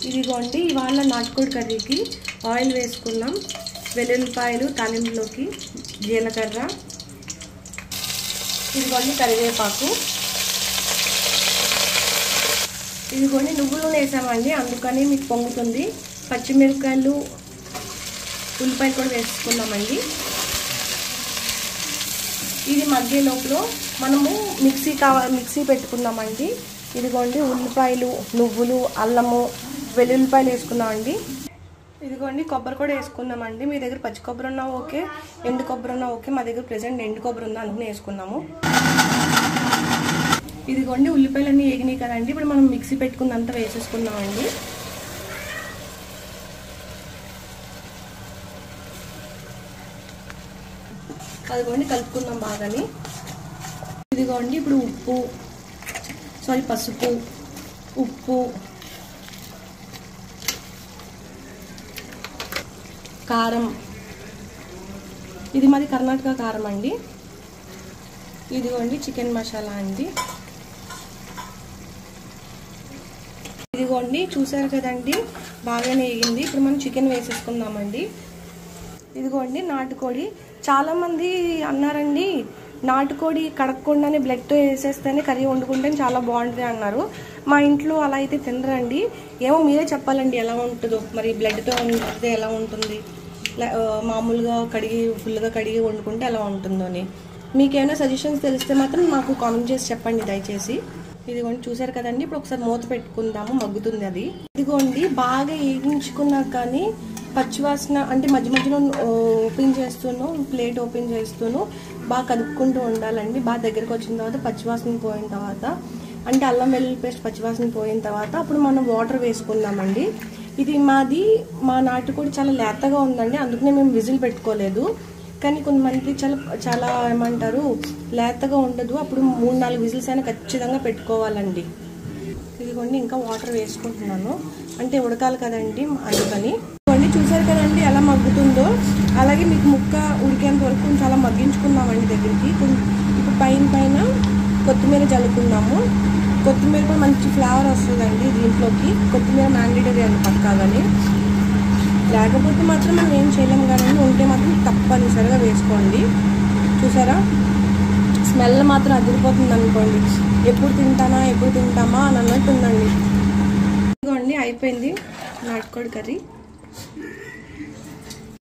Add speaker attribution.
Speaker 1: ఇదిగోండి ఇవాళ నాటుకోడి కర్రీకి ఆయిల్ వేసుకున్నాం, వెల్లుల్లిపాయలు తాలింపులోకి, జీలకర్ర, ఇదిగోండి కరివేపాకు, ఇదిగోండి నువ్వుల నూనె వేసామండి అందుకని మీకు పొంగుతుంది. పచ్చిమిరపకాయలు, ఉల్లిపాయలు కూడా వేసుకున్నామండి. ఇది మధ్య లోపల మనము మిక్సీ పెట్టుకున్నామండి. ఇదిగోండి ఉల్లిపాయలు, నువ్వులు, అల్లము, వెల్లుల్లిపాయలు వేసుకున్నామండి. ఇదిగోండి కొబ్బరి కూడా వేసుకున్నామండి. మీ దగ్గర పచ్చి కొబ్బరి ఉన్నా ఓకే, ఎండు కొబ్బరి ఉన్నా ఓకే. మా దగ్గర ప్రెసెంట్ ఎండు కొబ్బరి ఉందా అందుకుని వేసుకున్నాము. ఇదిగోండి ఉల్లిపాయలు అన్నీ వేగినాయి కదండి, ఇప్పుడు మనం మిక్సీ పెట్టుకున్నంత వేసేసుకున్నామండి. అదిగోండి కలుపుకుందాం బాగాని. ఇదిగోండి ఇప్పుడు పసుపు, ఉప్పు, కారం, ఇది మాది కర్ణాటక కారం అండి. ఇదిగోండి చికెన్ మసాలా అండి. ఇదిగోండి చూసారు కదండి బాగానే వేగింది. ఇప్పుడు మనం చికెన్ వేసేసుకుందామండి. ఇదిగోండి నాటుకోడి, చాలామంది అన్నారండి నాటుకోడి కడగకుండానే బ్లడ్తో వేసేస్తేనే కర్రీ వండుకుంటే చాలా బాగుంటుంది అన్నారు. మా ఇంట్లో అలా అయితే తినరండి. ఏమో మీరే చెప్పాలండి ఎలా ఉంటుందో, మరి బ్లడ్తో వండితే ఎలా ఉంటుంది, మామూలుగా ఫుల్గా కడిగి వండుకుంటే ఎలా ఉంటుందో అని. మీకేమైనా సజెషన్స్ తెలిస్తే మాత్రం నాకు కామెంట్ చేసి చెప్పండి దయచేసి. ఇదిగోండి చూసారు కదండి, ఇప్పుడు ఒకసారి మూత పెట్టుకుందాము, మగ్గుతుంది అది. ఇదిగోండి బాగా వేగించుకున్నాక కానీ పచ్చివాసన అంటే మధ్య మధ్యలో ప్లేట్ ఓపెన్ చేస్తూను బాగా కలుపుకుంటూ ఉండాలండి. బాగా దగ్గరకు వచ్చిన తర్వాత పచ్చివాసన పోయిన తర్వాత, అంటే అల్లం వెల్లుల్లి పేస్ట్ పచ్చివాసన పోయిన తర్వాత అప్పుడు మనం వాటర్ వేసుకుందామండి. ఇది మా నాటుకోడి చాలా లేతగా ఉందండి, అందుకనే మేము విజిల్ పెట్టుకోలేదు. కానీ కొంతమంది చాలా ఏమంటారు లేతగా ఉండదు, అప్పుడు 3-4 విజిల్స్ అయినా ఖచ్చితంగా పెట్టుకోవాలండి. ఇదిగోండి ఇంకా వాటర్ వేసుకుంటున్నాను, అంటే ఉడకాలి కదండి అందుకని. ఇదిగోండి చూసారు కదండి ఎలా మగ్గుతుందో. అలాగే మీకు ముక్క ఉడికేంత వరకు చాలా మగ్గించుకున్నామండి దగ్గరికి. ఇప్పుడు పైన కొత్తిమీర జల్లుకున్నాము. కొత్తిమీర కూడా మంచి ఫ్లేవర్ వస్తుందండి దీంట్లోకి. కొత్తిమీర మ్యాండేటరీ అని పక్కాగానే, లేకపోతే మాత్రం మనం ఏం చేయలేము కానీ ఉంటే మాత్రం తప్పనిసరిగా వేసుకోండి. చూసారా స్మెల్ మాత్రం అదిరిపోతుంది అనుకోండి. ఎప్పుడు తింటామా అని అన్నట్టుందండి. ఇదిగోండి అయిపోయింది నాటుకోడి కర్రీ.